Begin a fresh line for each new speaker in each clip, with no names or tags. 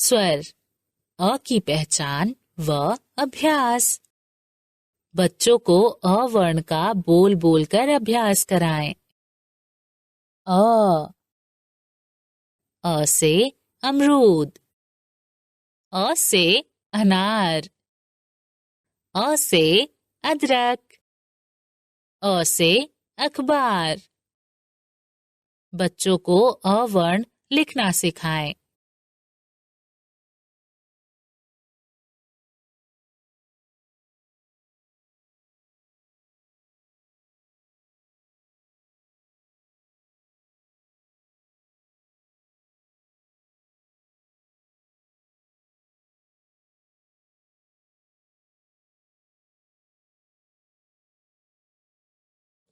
स्वर अ की पहचान व अभ्यास। बच्चों को अ वर्ण का बोल बोलकर अभ्यास कराएं। अ से अमरूद, अ से अनार, अ से अदरक, अ से अखबार। बच्चों को अ वर्ण लिखना सिखाएं।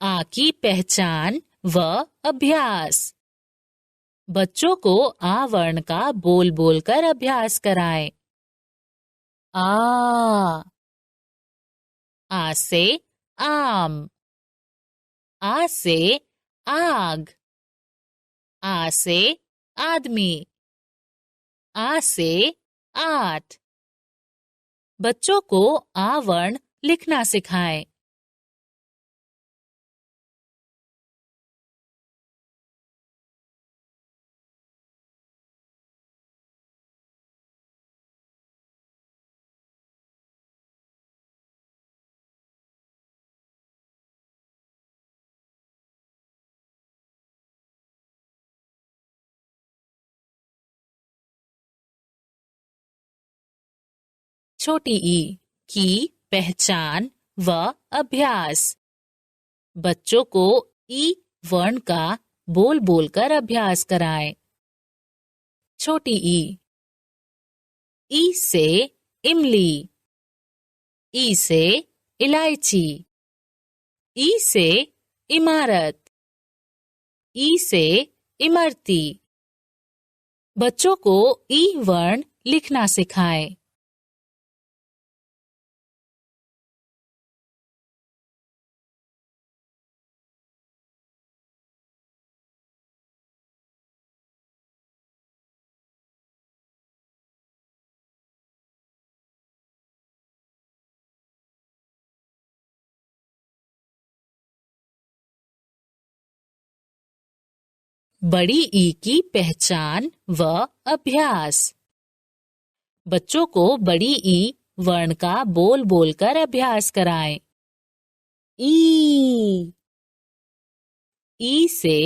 आ की पहचान व अभ्यास। बच्चों को आ वर्ण का बोल बोलकर अभ्यास कराएं। आ से आम, आ से आग, आ से आदमी, आ से आठ। बच्चों को आ वर्ण लिखना सिखाएं। छोटी ई की पहचान व अभ्यास। बच्चों को ई वर्ण का बोल बोलकर अभ्यास कराएं। छोटी ई से इमली, ई से इलायची, ई से इमारत, ई से इमरती। बच्चों को ई वर्ण लिखना सिखाएं। बड़ी ई की पहचान व अभ्यास। बच्चों को बड़ी ई वर्ण का बोल बोलकर अभ्यास कराएं। ई से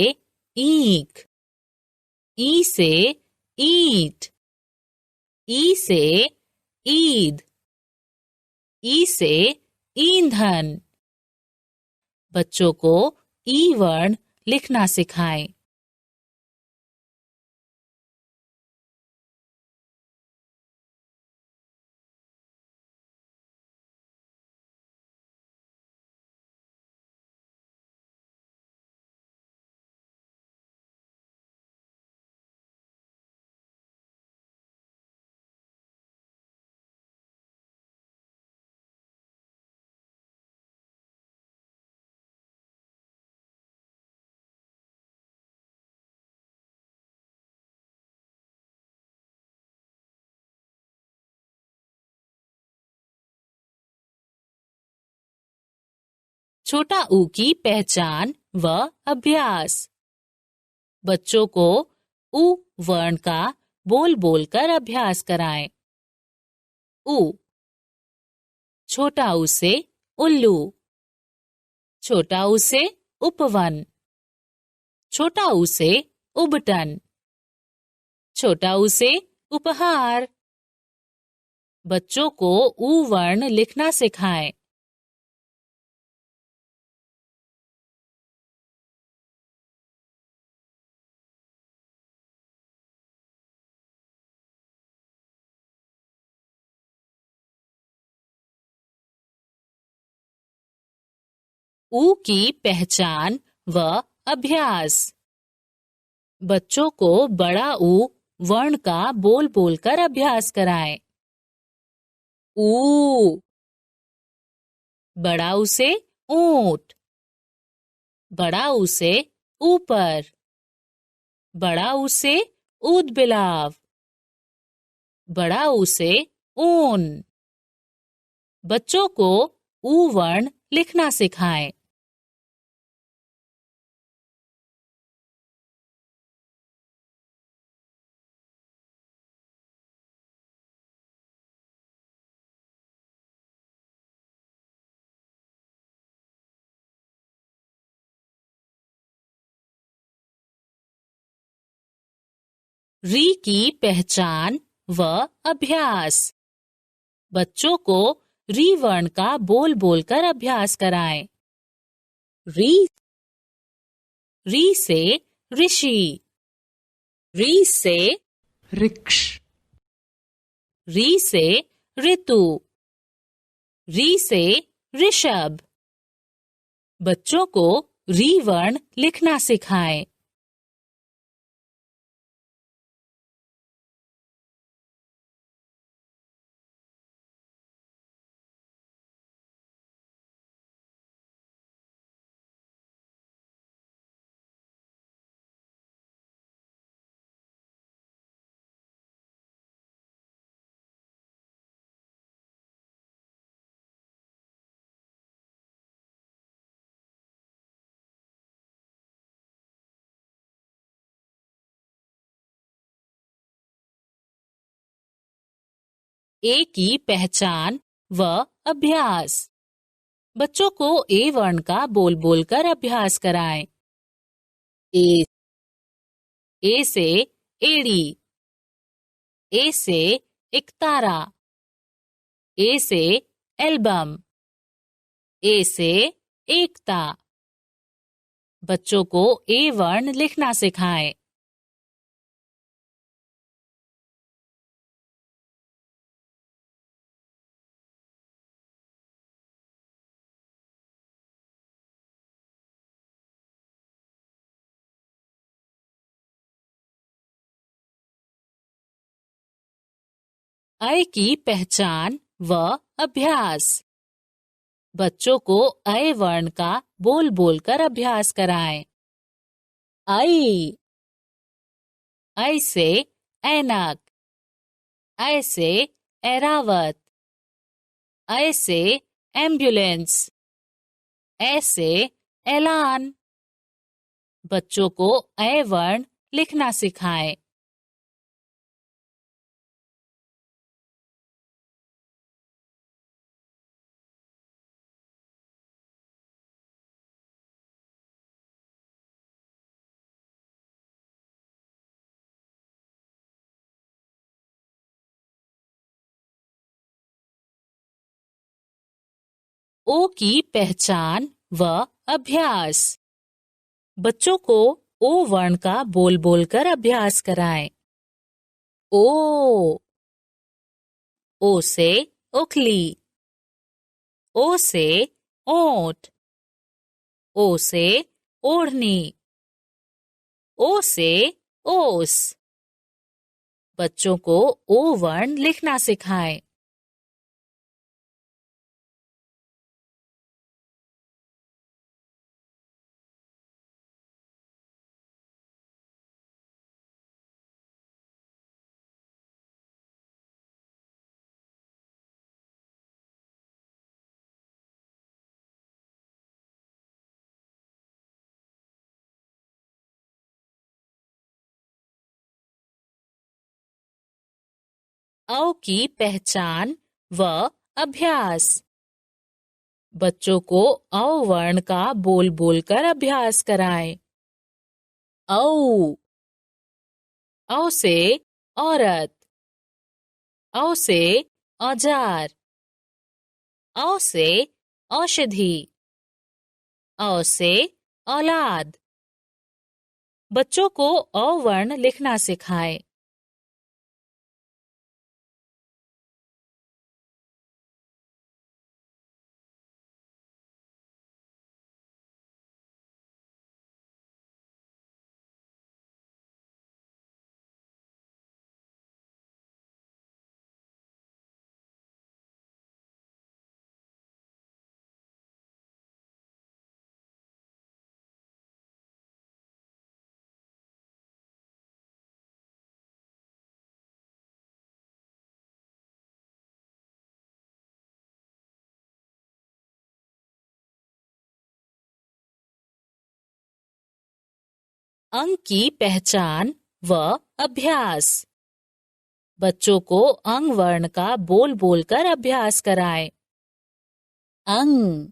ईख, ई से ईंट, ई से ईद, ई से ईंधन। बच्चों को ई वर्ण लिखना सिखाएं। छोटा ऊ की पहचान व अभ्यास। बच्चों को ऊ वर्ण का बोल बोलकर अभ्यास कराएं। ऊ, छोटा ऊ से उल्लू, छोटा ऊ से उपवन, छोटा ऊ से उबटन, छोटा ऊ से उपहार। बच्चों को ऊ वर्ण लिखना सिखाएं। ऊ की पहचान व अभ्यास। बच्चों को बड़ा ऊ वर्ण का बोल बोलकर अभ्यास कराएं। ऊ, बड़ा ऊ से ऊंट, बड़ा ऊ से ऊपर, बड़ा ऊ से ऊद बिलाव, बड़ा ऊ से ऊन। बच्चों को ऊ वर्ण लिखना सिखाएं। री की पहचान व अभ्यास। बच्चों को री वर्ण का बोल बोलकर अभ्यास कराएं। री। री से ऋषि। री से
वृक्ष।
री से ऋतु। री से ऋषभ। बच्चों को री वर्ण लिखना सिखाएं। ए की पहचान व अभ्यास। बच्चों को ए वर्ण का बोल बोलकर अभ्यास कराएं। ए। ए से एड़ी। ए से एकतारा। ए से एल्बम। ए से एकता। बच्चों को ए वर्ण लिखना सिखाएं। ऐ की पहचान व अभ्यास। बच्चों को ऐ वर्ण का बोल बोलकर अभ्यास कराएं। ऐ। ऐ से ऐनक। ऐ से ऐरावत। ऐ से एम्बुलेंस। ऐ से ऐलान। बच्चों को ऐ वर्ण लिखना सिखाएं। ओ की पहचान व अभ्यास। बच्चों को ओ वर्ण का बोल बोलकर अभ्यास कराएं। ओ। ओ से ओखली। ओ से ओंठ। ओ से ओढ़नी। ओ से ओस। बच्चों को ओ वर्ण लिखना सिखाएं। औ की पहचान व अभ्यास। बच्चों को औ वर्ण का बोल बोलकर अभ्यास कराएं। औ। औ से औरत। औ से औजार। औ से औषधि। औ से औलाद। बच्चों को औ वर्ण लिखना सिखाएं। अंक की पहचान व अभ्यास। बच्चों को अंग वर्ण का बोल बोलकर अभ्यास कराएं। अंग।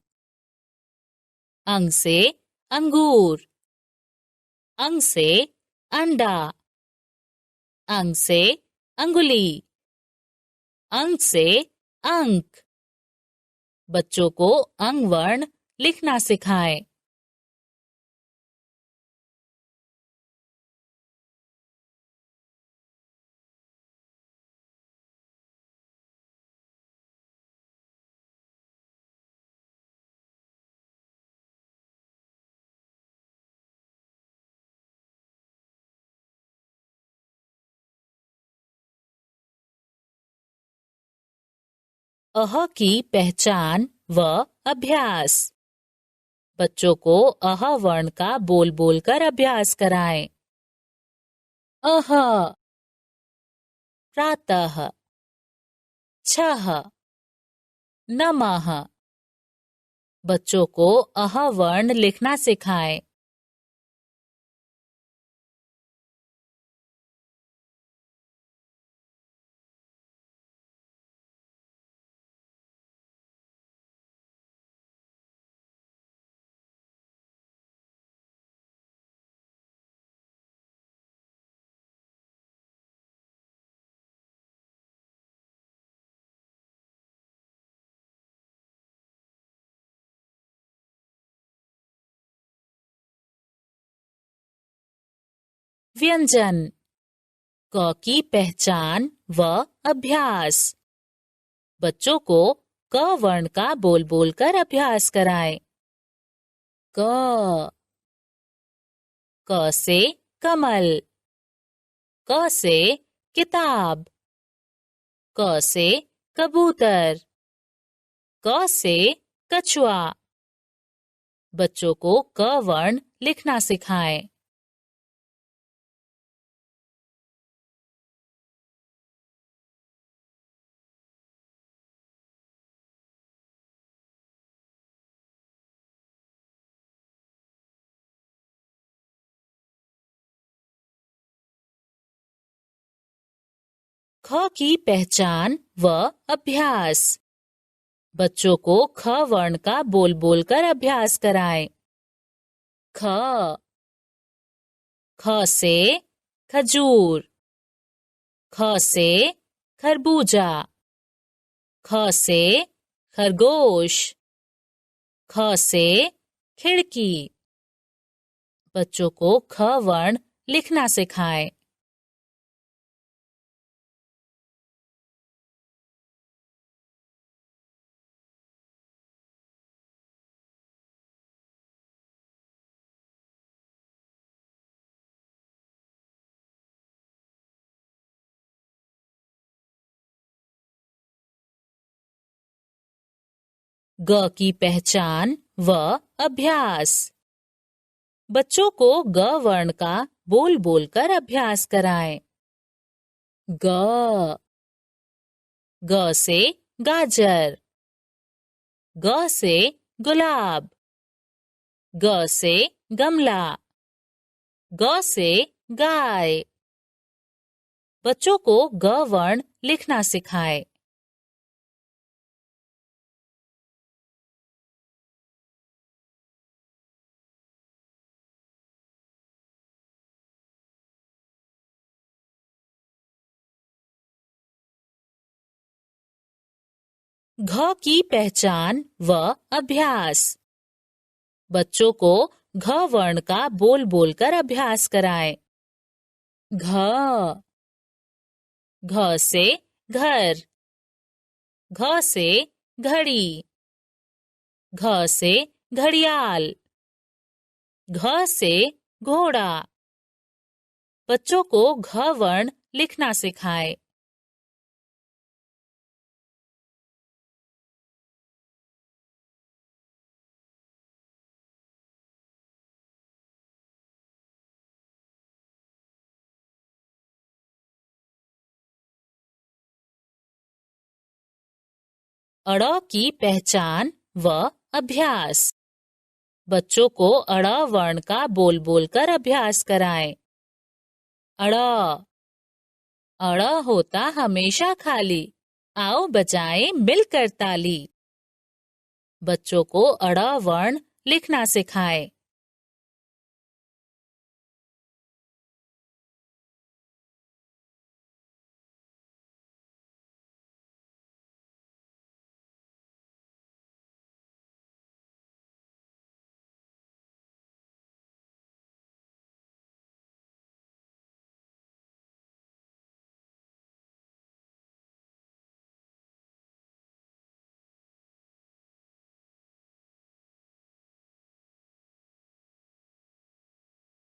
अंग से अंगूर। अंग से अंडा। अंग से अंगुली। अंग से अंक। बच्चों को अंग वर्ण लिखना सिखाएं। अह की पहचान व अभ्यास। बच्चों को अह वर्ण का बोल बोलकर अभ्यास कराएं। अह। प्रातः। छः। नमः। बच्चों को अह वर्ण लिखना सिखाएं। व्यंजन। क की पहचान व अभ्यास। बच्चों को क वर्ण का बोल बोलकर अभ्यास कराएं। क। क से कमल। क से किताब। क से कबूतर। क से कछुआ। बच्चों को क वर्ण लिखना सिखाएं। ख की पहचान व अभ्यास। बच्चों को ख वर्ण का बोल बोलकर अभ्यास कराएं। ख। ख से खजूर। ख से खरबूजा। ख से खरगोश। ख से खिड़की। बच्चों को ख वर्ण लिखना सिखाएं। ग की पहचान व अभ्यास। बच्चों को ग वर्ण का बोल बोलकर अभ्यास कराएं। ग। ग से गाजर। ग से गुलाब। ग से गमला। ग से गाय। बच्चों को ग वर्ण लिखना सिखाएं। घ की पहचान व अभ्यास। बच्चों को घ वर्ण का बोल बोलकर अभ्यास कराएं। घ। घ से घर। घ से घड़ी। घ से घड़ियाल। घ से घोड़ा। बच्चों को घ वर्ण लिखना सिखाएं। अड़ की पहचान व अभ्यास। बच्चों को अड़ वर्ण का बोल बोलकर अभ्यास कराएं। अड़। अड़ होता हमेशा खाली, आओ बजाएं मिलकर ताली। बच्चों को अड़ वर्ण लिखना सिखाएं।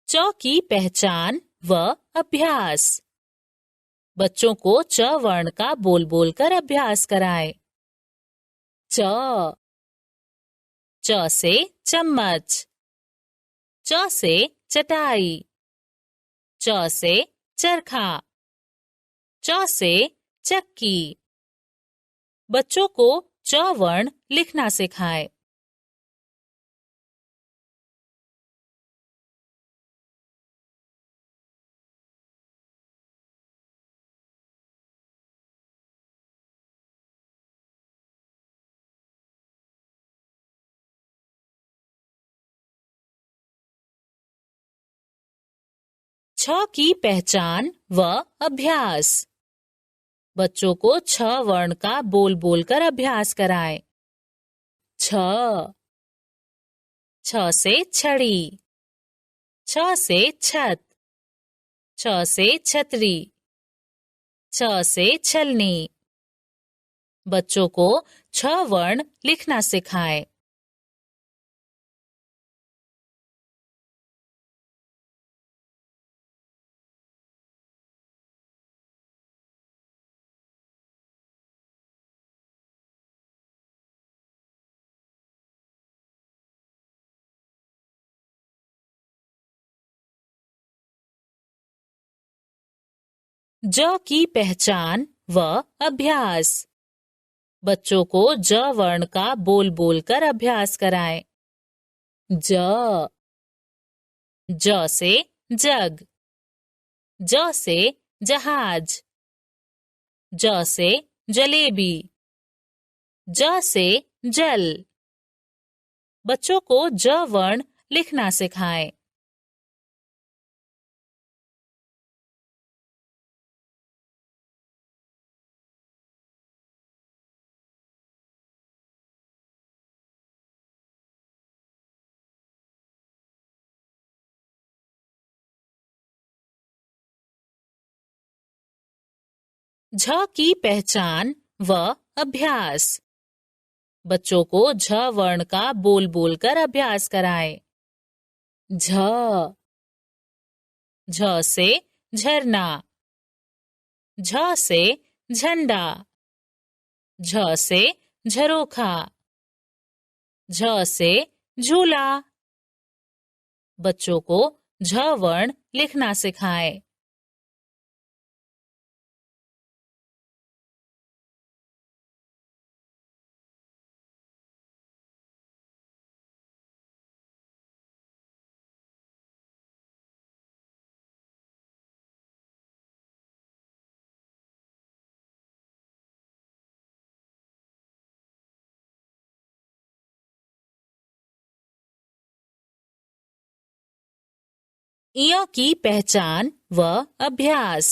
च की पहचान व अभ्यास। बच्चों को च वर्ण का बोल बोलकर अभ्यास कराएं। च। च से चम्मच। च से चटाई। च से चरखा। च से चक्की। बच्चों को च वर्ण लिखना सिखाएं। छ की पहचान व अभ्यास। बच्चों को छ वर्ण का बोल बोलकर अभ्यास कराएं। छ। छ से छड़ी। छ से छत। छ से छतरी। छ से छलनी। बच्चों को छ वर्ण लिखना सिखाएं। ज की पहचान व अभ्यास। बच्चों को ज वर्ण का बोल बोलकर अभ्यास कराएं। ज। ज से जग। ज से जहाज। ज से जलेबी। ज से जल। बच्चों को ज वर्ण लिखना सिखाएं। झ की पहचान व अभ्यास। बच्चों को झ वर्ण का बोल बोलकर अभ्यास कराएं। झ। झ से झरना। झ से झंडा। झ से झरोखा। झ से झूला। बच्चों को झ वर्ण लिखना सिखाएं। इ की पहचान व अभ्यास।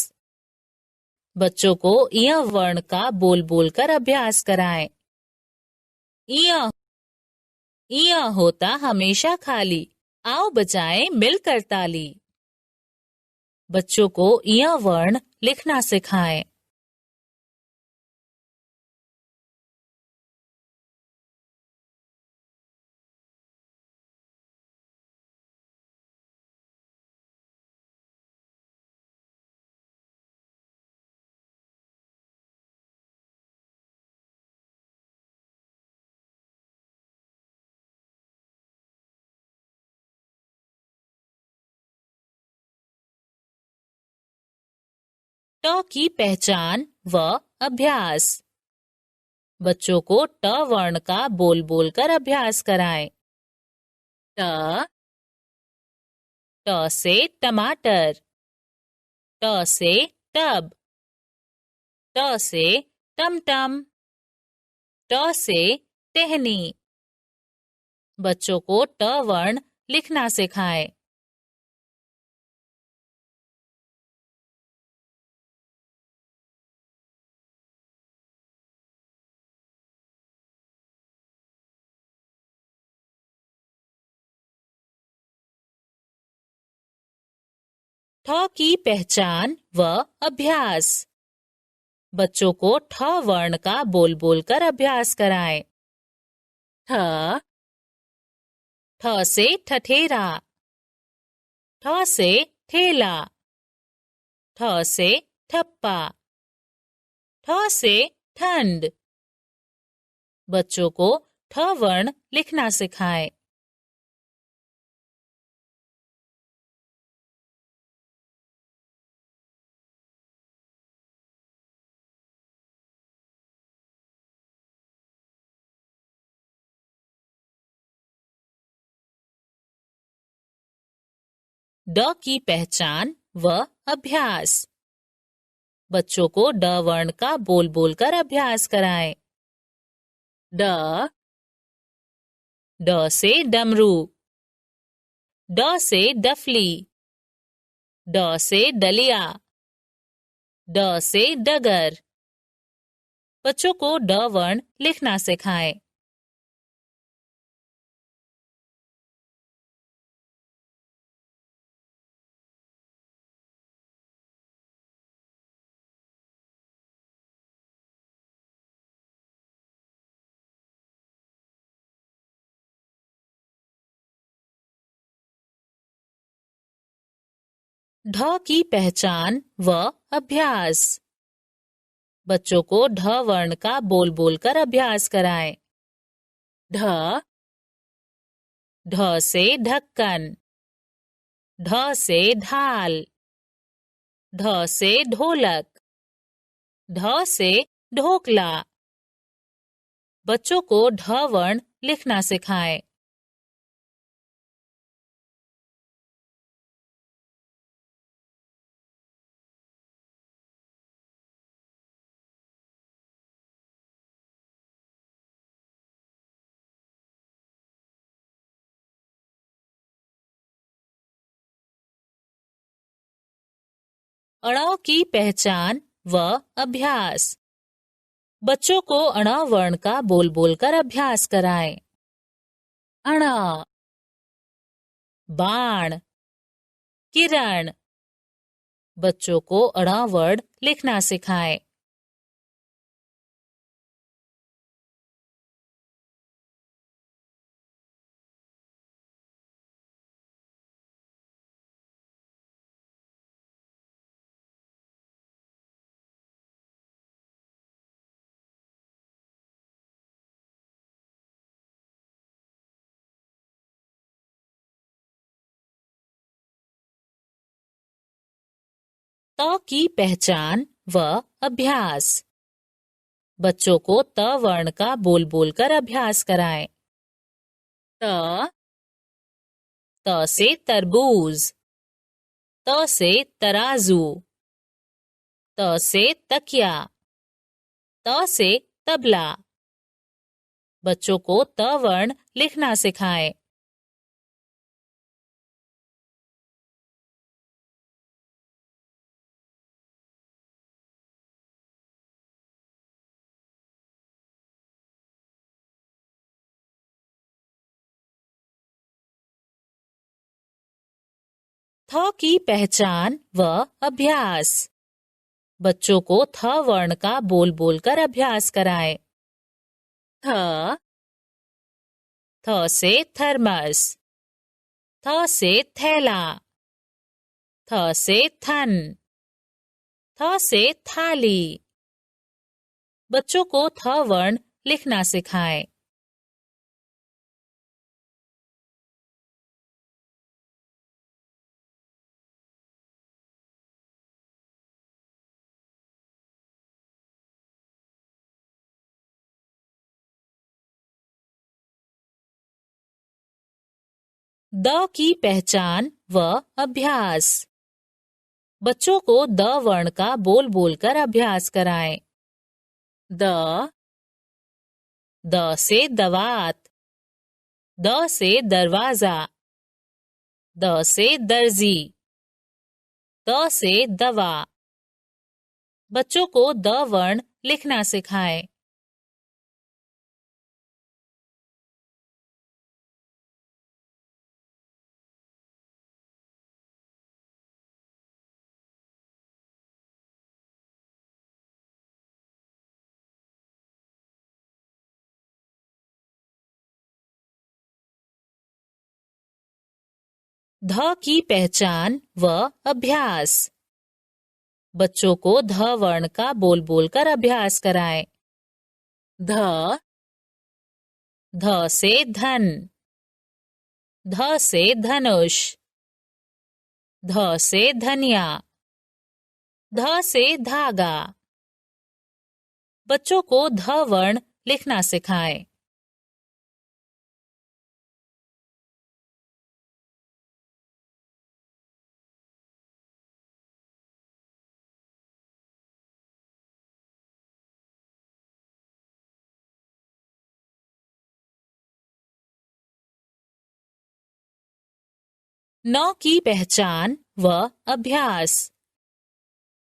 बच्चों को इ वर्ण का बोल बोलकर अभ्यास कराएं। इ। इ होता हमेशा खाली, आओ बजाएं मिलकर ताली। बच्चों को इ वर्ण लिखना सिखाएं। ट की पहचान व अभ्यास। बच्चों को ट वर्ण का बोल बोलकर अभ्यास कराएं। ट ट से टमाटर, ट से टब, ट से टमटम, ट से टहनी। बच्चों को ट वर्ण लिखना सिखाएं। ठ की पहचान व अभ्यास। बच्चों को ठ वर्ण का बोल बोलकर अभ्यास कराएं। ठ ठ से ठठेरा, ठ से ठेला, ठ से ठप्पा, ठ से ठंड। बच्चों को ठ वर्ण लिखना सिखाएं। ड की पहचान व अभ्यास। बच्चों को ड वर्ण का बोल बोलकर अभ्यास कराएं। ड ड से डमरू, ड से डफली, ड से डलिया, ड से डगर। बच्चों को ड वर्ण लिखना सिखाएं। ढ की पहचान व अभ्यास। बच्चों को ढ वर्ण का बोल बोलकर अभ्यास कराएं। ढ ढ से ढक्कन, ढ से ढाल, ढ से ढोलक, ढ से ढोकला। बच्चों को ढ वर्ण लिखना सिखाएं। अण की पहचान व अभ्यास। बच्चों को अण वर्ण का बोल बोलकर अभ्यास कराएं। अण, बाण, किरण। बच्चों को अण वर्ण लिखना सिखाएं। त की पहचान व अभ्यास। बच्चों को त वर्ण का बोल बोलकर अभ्यास कराएं। त त से तरबूज, त से तराजू, त से तकिया, त से तबला। बच्चों को त वर्ण लिखना सिखाएं। थ की पहचान व अभ्यास। बच्चों को थ वर्ण का बोल बोलकर अभ्यास कराएं। थ थ से थर्मस, थ से थैला, थ से थन, थ से थाली। बच्चों को थ वर्ण लिखना सिखाएं। द की पहचान व अभ्यास। बच्चों को द वर्ण का बोल बोलकर अभ्यास कराएं। द से दवात। द से दरवाजा। द से दर्जी। द से दवा। बच्चों को द वर्ण लिखना सिखाएं। ध की पहचान व अभ्यास। बच्चों को ध वर्ण का बोल बोलकर अभ्यास कराएं। ध से धन। ध से धनुष। ध से धनिया। ध से धागा। बच्चों को ध वर्ण लिखना सिखाएं। न की पहचान व अभ्यास।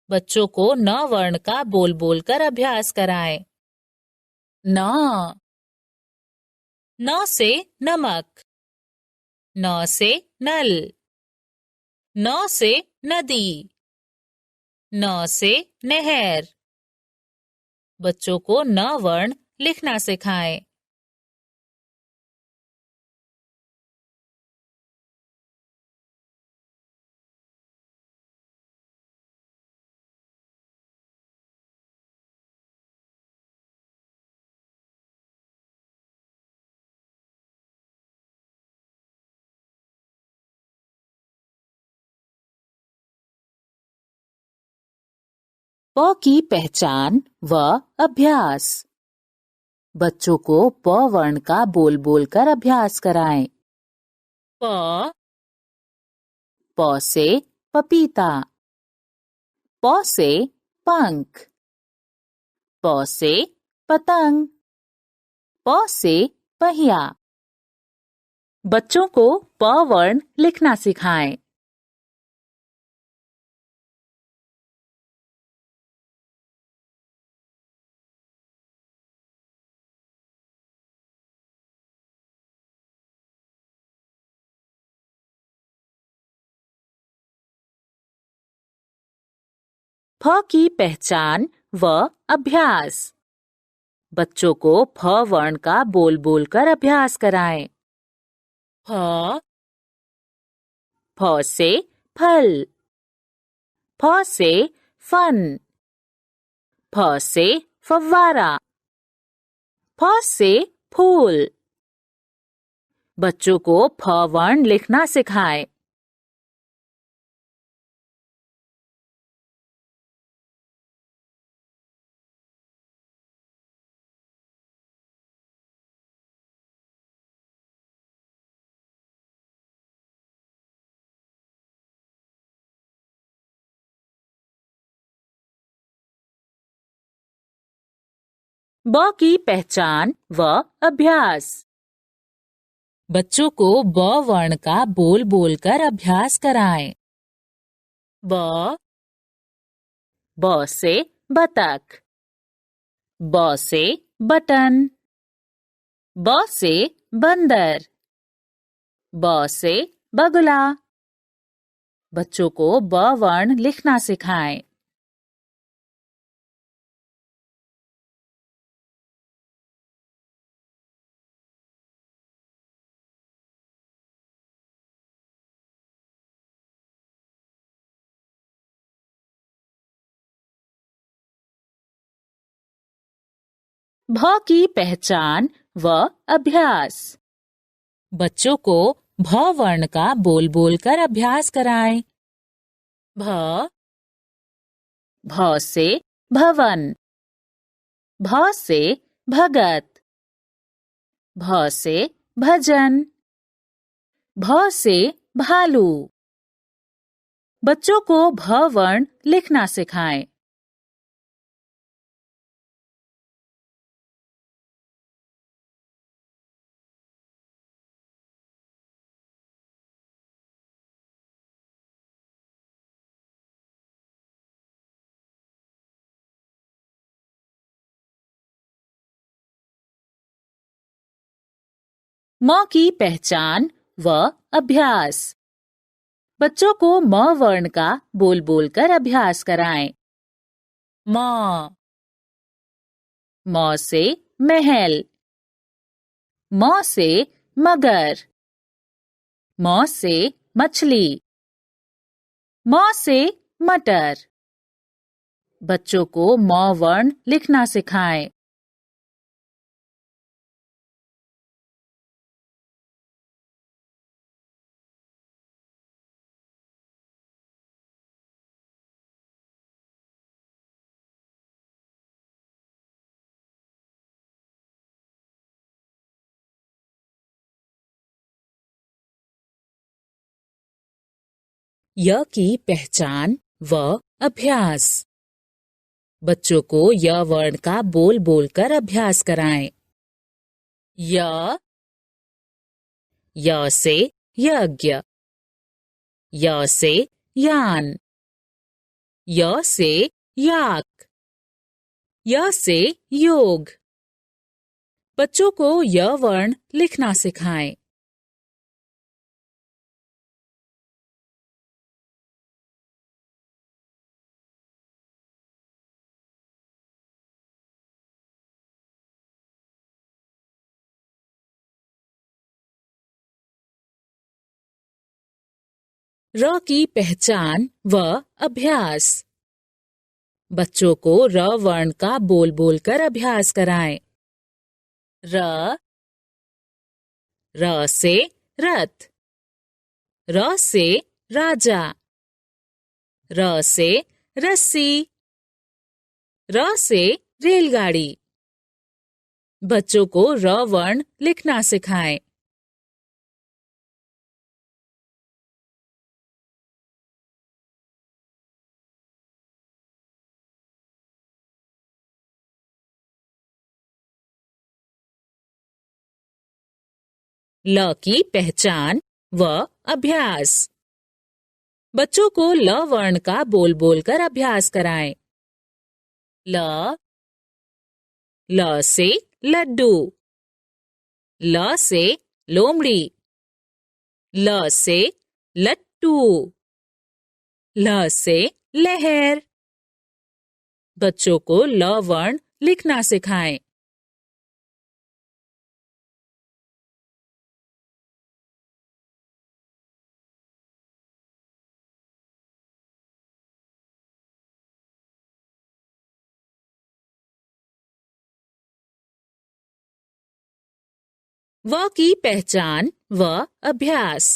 बच्चों को न वर्ण का बोल बोलकर अभ्यास कराएं। न से नमक। न से नल। न से नदी। न से नहर। बच्चों को न वर्ण लिखना सिखाएं। प की पहचान व अभ्यास। बच्चों को प वर्ण का बोल बोलकर अभ्यास कराएं। प से पपीता। प से पंख। प से पतंग। प से पहिया। बच्चों को प वर्ण लिखना सिखाएं। फ की पहचान व अभ्यास। बच्चों को फ वर्ण का बोल बोलकर अभ्यास कराएं। फ से फल। फ से फन। फ से फव्वारा। फ से फूल। बच्चों को फ वर्ण लिखना सिखाएं। ब की पहचान व अभ्यास। बच्चों को ब वर्ण का बोल बोलकर अभ्यास कराएं। ब से बतख। ब से बटन। ब से बंदर। ब से बगुला। बच्चों को ब वर्ण लिखना सिखाएं। भ की पहचान व अभ्यास। बच्चों को भ वर्ण का बोल बोलकर अभ्यास कराएं। भ से भवन। भ से भगत। भ से भजन। भ से भालू। बच्चों को भ वर्ण लिखना सिखाएं। म की पहचान व अभ्यास। बच्चों को म वर्ण का बोल बोल कर अभ्यास कराएं। म। म से महल। म से मगर। म से मछली। म से मटर। बच्चों को म वर्ण लिखना सिखाएं। य की पहचान व अभ्यास। बच्चों को य वर्ण का बोल बोल कर अभ्यास कराएं। य से यज्ञ। य से यान। य से याक। य से योग। बच्चों को य वर्ण लिखना सिखाएं। र की पहचान व अभ्यास। बच्चों को र वर्ण का बोल बोल कर अभ्यास कराएं। र। र से रथ। र से राजा। र से रस्सी। र से रेलगाड़ी। बच्चों को र वर्ण लिखना सिखाएं। ल की पहचान व अभ्यास। बच्चों को ल वर्ण का बोल बोल कर अभ्यास कराएं। ल। ल से लड्डू। ल से लोमड़ी। ल से लट्टू। ल से लहर। बच्चों को ल वर्ण लिखना सिखाएं। व की पहचान व अभ्यास।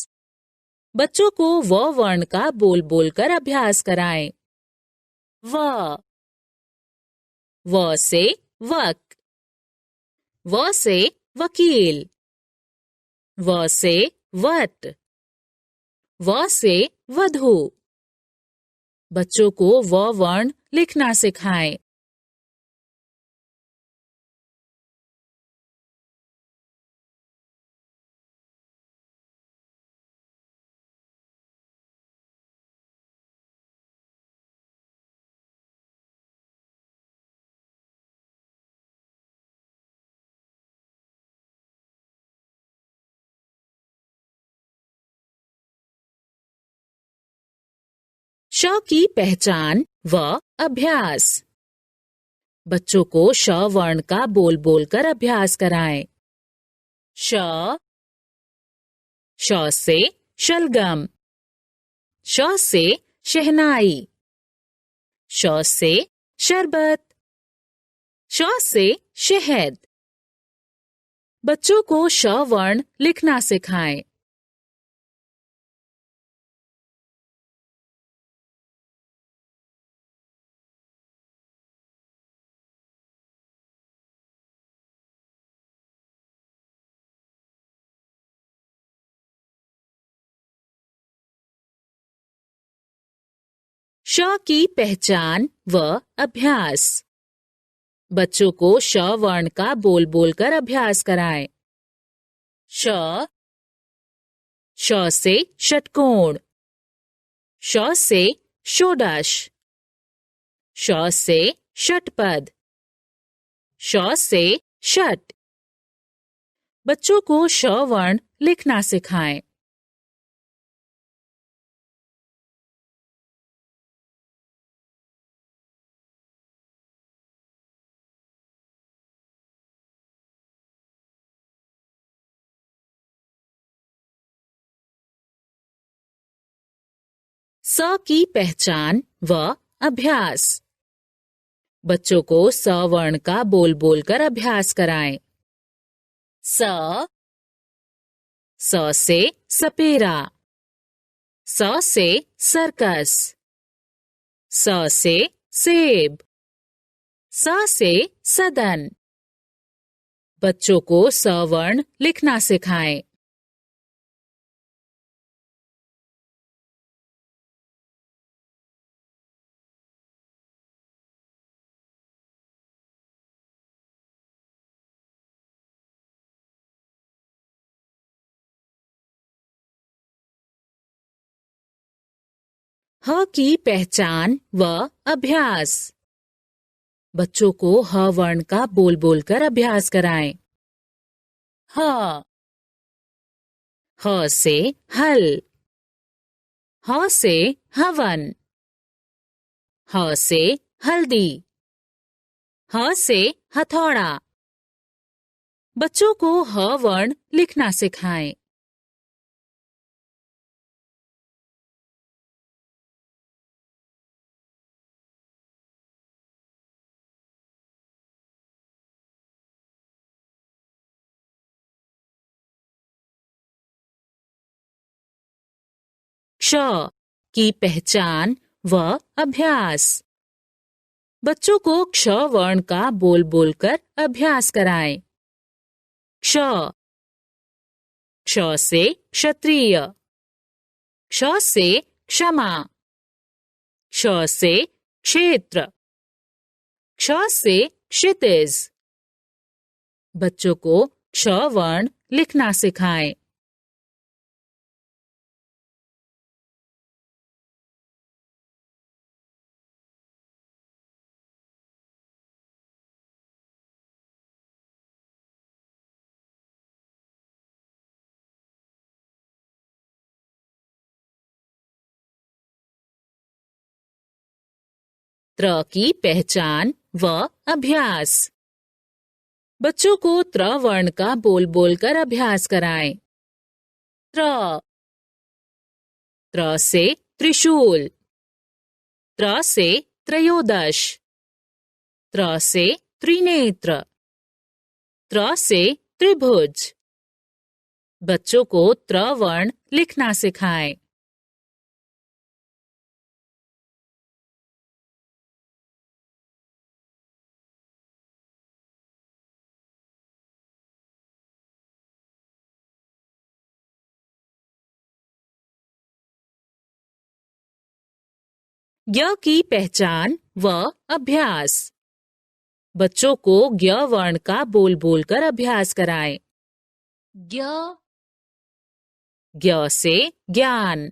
बच्चों को व वर्ण का बोल बोल कर अभ्यास कराएं। व। व से वक। व से वकील। व से वट। व से वधू। बच्चों को व वर्ण लिखना सिखाएं। श की पहचान व अभ्यास। बच्चों को श वर्ण का बोल बोल कर अभ्यास कराएं। श। श से शलगम। श से शहनाई। श से शरबत। श से शहद। बच्चों को श वर्ण लिखना सिखाएं। श की पहचान व अभ्यास। बच्चों को श वर्ण का बोल बोलकर अभ्यास कराएं। श से षटकोण। श से षोडश। श से षटपद। श से षट। बच्चों को श वर्ण लिखना सिखाएं। स की पहचान व अभ्यास। बच्चों को स वर्ण का बोल बोलकर अभ्यास कराएं। स से सपेरा। स से सर्कस। स से सेब। स से सदन। बच्चों को स वर्ण लिखना सिखाएं। ह की पहचान व अभ्यास। बच्चों को ह वर्ण का बोल बोलकर अभ्यास कराएं। ह से हल। ह से हवन। ह से हल्दी। ह से हथौड़ा। बच्चों को ह वर्ण लिखना सिखाएं। क्ष की पहचान व अभ्यास। बच्चों को क्ष वर्ण का बोल बोलकर अभ्यास कराएं। क्ष से क्षत्रिय। क्ष से क्षमा। क्ष से क्षेत्र। क्ष से क्षितिज। बच्चों को क्ष वर्ण लिखना सिखाएं। त्र की पहचान व अभ्यास। बच्चों को त्र वर्ण का बोल बोलकर अभ्यास कराएं। त्र से त्रिशूल। त्र से त्रयोदश। त्र से त्रिनेत्र। त्र से त्रिभुज। बच्चों को त्र वर्ण लिखना सिखाएं। ज्ञ की पहचान व अभ्यास। बच्चों को ज्ञ वर्ण का बोल बोलकर अभ्यास कराएं। ज्ञ से ज्ञान।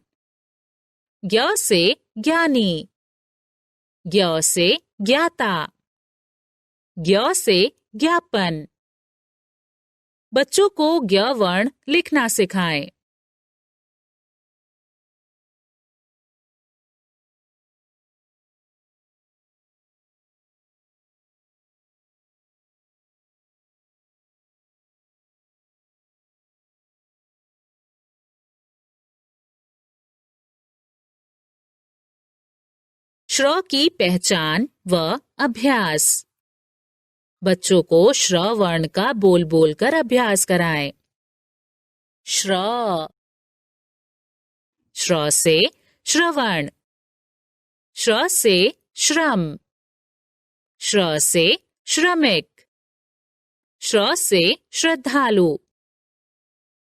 ज्ञ से ज्ञानी। ज्ञ से ज्ञाता। ज्ञ से ज्ञापन। बच्चों को ज्ञ वर्ण लिखना सिखाएं। श्र की पहचान व अभ्यास। बच्चों को श्र वर्ण का बोल बोलकर अभ्यास कराएं। श्र से श्रवण। श्र से श्रम। श्र से श्रमिक। श्र से श्रद्धालु।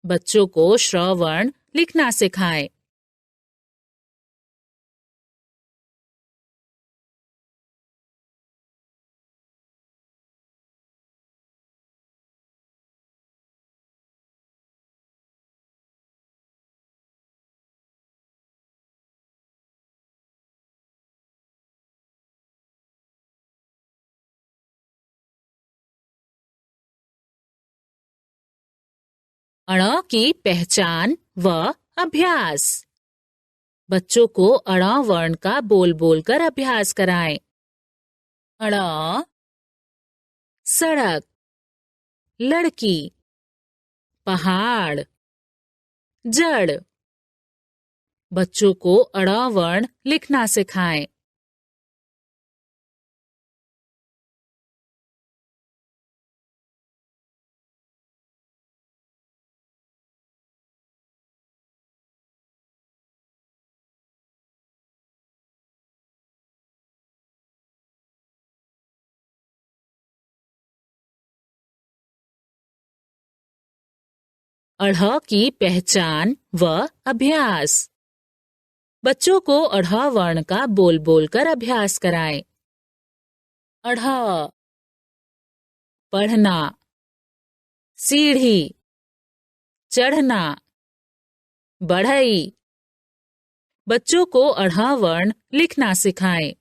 बच्चों को श्र वर्ण लिखना सिखाएं। अण की पहचान व अभ्यास। बच्चों को अण वर्ण का बोल बोल कर अभ्यास कराएं। अण सड़क, लड़की, पहाड़, जड़। बच्चों को अण वर्ण लिखना सिखाएं। अढ़ की पहचान व अभ्यास। बच्चों को अढ़ वर्ण का बोल बोल कर अभ्यास कराएं। अढ़, पढ़ना, सीढ़ी, चढ़ना, बढ़ई। बच्चों को अढ़ वर्ण लिखना सिखाएं।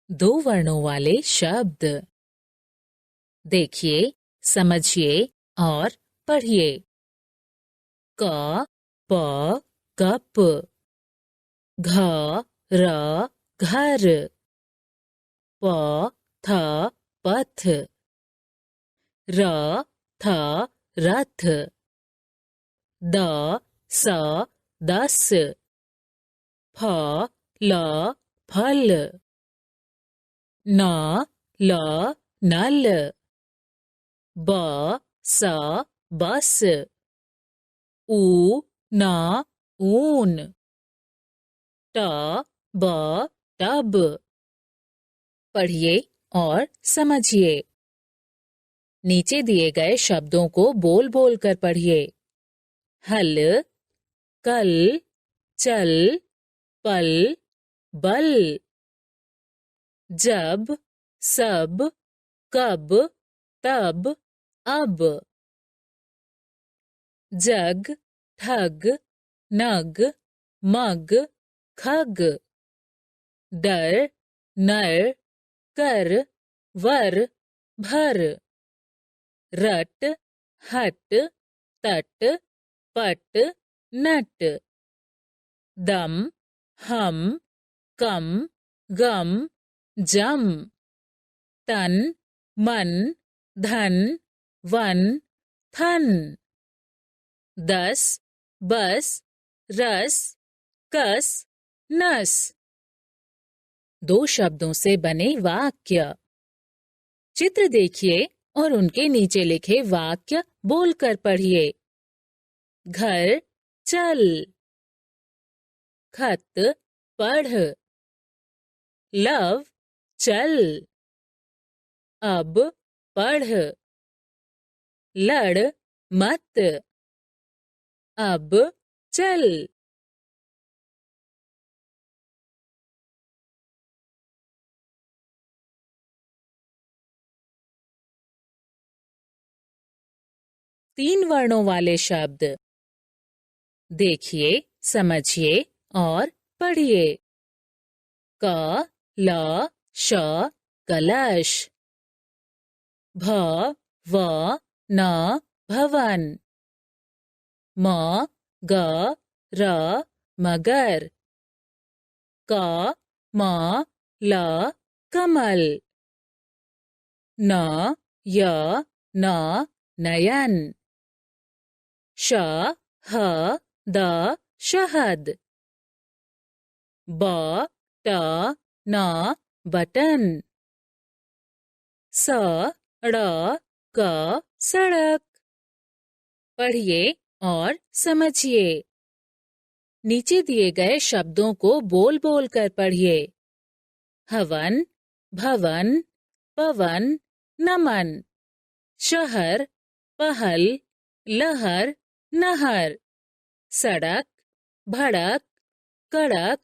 दो वर्णों वाले शब्द। देखिए, समझिए और पढ़िए। क, प, कप। घ, र, घर। प, थ, पथ। र, थ, रथ। द, स, दस। फ, ल, फल। न, ल, नल। ब, स, बस। उ, न, ऊन। ट, ब, टब। पढ़िए और समझिए। नीचे दिए गए शब्दों को बोल बोल कर पढ़िए। हल, कल, चल, पल, बल। जब, सब, कब, तब, अब। जग, ठग, नग, मग, खग। डर, नर, कर, वर, भर। रट, हट, तट, पट, नट। दम, हम, कम, गम, जम। तन, मन, धन, वन, थन। दस, बस, रस, कस, नस। दो शब्दों से बने वाक्य। चित्र देखिए और उनके नीचे लिखे वाक्य बोलकर पढ़िए। घर, चल। खत, पढ़। लव, चल। अब, पढ़। लड़, मत। अब, चल। तीन वर्णों वाले शब्द। देखिए, समझिए और पढ़िए। क, ल, श, कलश। भ, व, न, भवन। म, ग, र, मगर। क, म, ल, कमल। न, य, न, नयन। श, ह, द, शहद। ब, ट, न, बटन। स, ड़, क, सड़क। पढ़िए और समझिए। नीचे दिए गए शब्दों को बोल बोल कर पढ़िए। हवन, भवन, पवन, नमन। शहर, पहल, लहर, नहर। सड़क, भड़क, कड़क,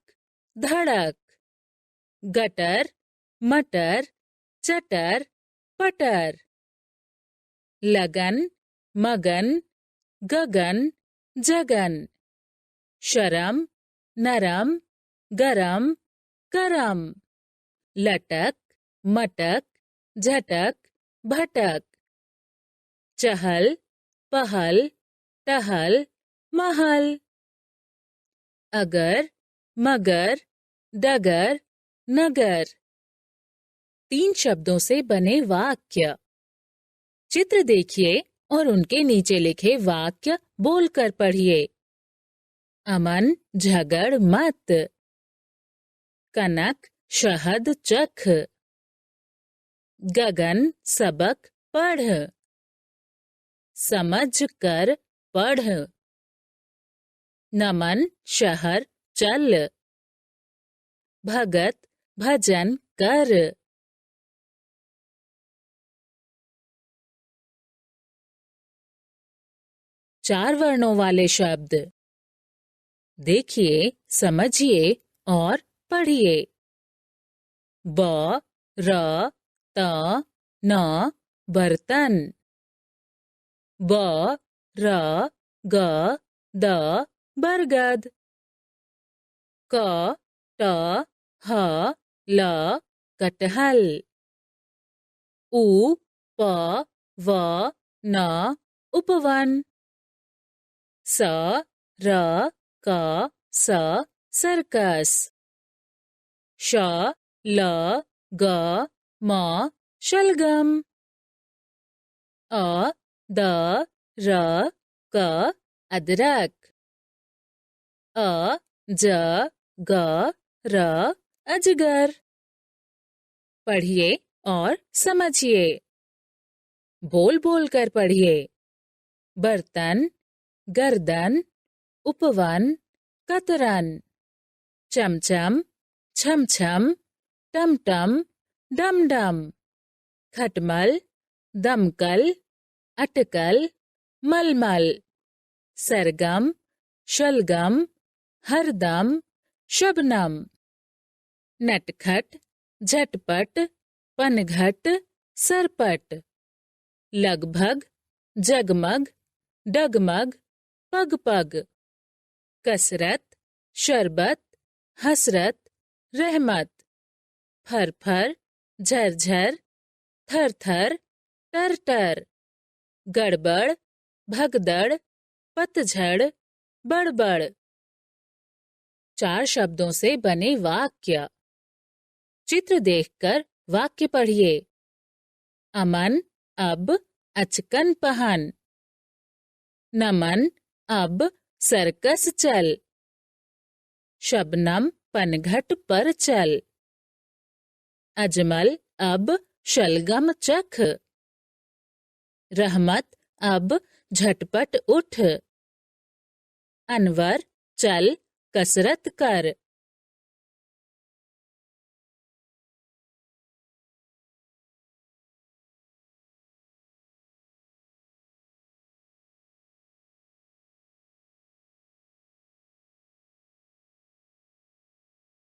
धड़क। गटर, मटर, चटर, पटर। लगन, मगन, गगन, जगन। शरम, नरम, गरम, करम। लटक, मटक, झटक, भटक। चहल, पहल, टहल, महल। अगर, मगर, डगर, नगर। 3 शब्दों से बने वाक्य। चित्र देखिए और उनके नीचे लिखे वाक्य बोलकर पढ़िए। अमन झगड़ मत। कनक शहद चख। गगन सबक पढ़। समझ कर पढ़। नमन शहर चल। भगत भजन कर। चार वर्णों वाले शब्द देखिए, समझिए और पढ़िए। ब, र, त, न, बर्तन। ब, र, ग, द, बरगद। क, ट, ह, ल, कटहल। उ, प, व, न, उपवन। स, र, क, स, सर्कस। श, ल, ग, म, शलगम। अ, द, र, क, अदरक। अ, ज, ग, र, अजगर। पढ़िए और समझिए। बोल बोल कर पढ़िए। बर्तन, गर्दन, उपवन, कतरन। चमचम, छमछम, टमटम, डमडम। खटमल, दमकल, अटकल, मलमल। सरगम, शलगम, हरदम, शबनम। नटखट, झटपट, पनघट, सरपट। लगभग, जगमग, डगमग, पगपग। कसरत, शरबत, हसरत, रहमत। फरफर, झरझर, थरथर, टरटर। गड़बड़, भगदड़, पतझड़, बड़बड़। 4 शब्दों से बने वाक्य। चित्र देखकर वाक्य पढ़िए। अमन अब अचकन पहन। नमन अब सर्कस चल। शबनम पनघट पर चल। अजमल अब शलगम चख। रहमत अब झटपट उठ। अनवर चल कसरत कर।